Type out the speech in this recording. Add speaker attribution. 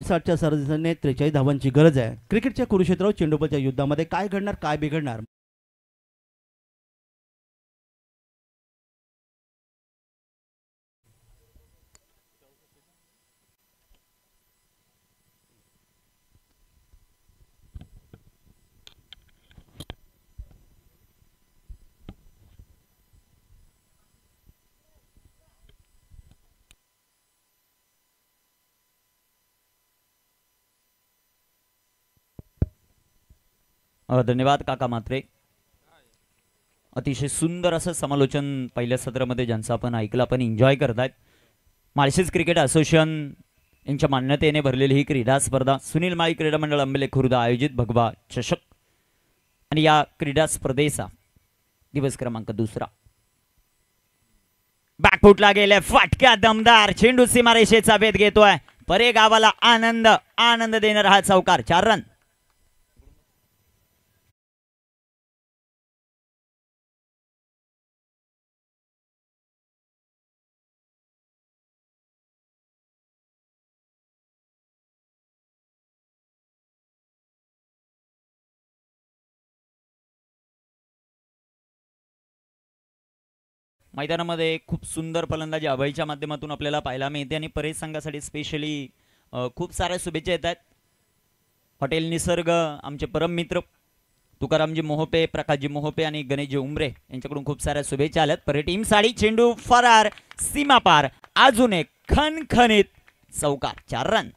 Speaker 1: 60च्या सरसने 43 धावांची गरज आहे. क्रिकेटच्या कुरुक्षेत्रावर चेंडूपलच्या युद्धामध्ये काय घडणार, काय बिघडणार?
Speaker 2: धन्यवाद काका मात्रे. अतिशय सुंदर असं समालोचन पहिल्या सत्रामध्ये ज्यांचं आपण ऐकलं, आपण एन्जॉय करतायत. माळशेज क्रिकेट असोसिएशन यांच्या मान्यतेने भरलेली ही क्रीडा स्पर्धा सुनील माळी क्रीडा मंडळ आंबेले खुर्द आयोजित भगवा चषक आणि या क्रीडा स्पर्धेचा दिवस क्रमांक 2. बॅकफुटला गेले, फटका दमदार चेंडू सीमारेषेचा भेद घेतोय. परे गावाला आनंद देणारा हा चौकार. 4 रन. मैदानामध्ये खूप सुंदर फलंदाजी अभयच्या माध्यमातून आपल्याला पाहायला मिळते आणि परेश संघासाठी स्पेशली खूप साऱ्या शुभेच्छा येत आहेत. हॉटेल निसर्ग आमचे परम मित्र तुकारामजी मोहोपे, प्रकाशजी मोहोपे आणि गणेशजी उमरे यांच्याकडून खूप साऱ्या शुभेच्छा आल्यात. परे टीम साडी चेंडू फरार, सीमापार, अजून एक खणखणीत चौकार. 4 रन.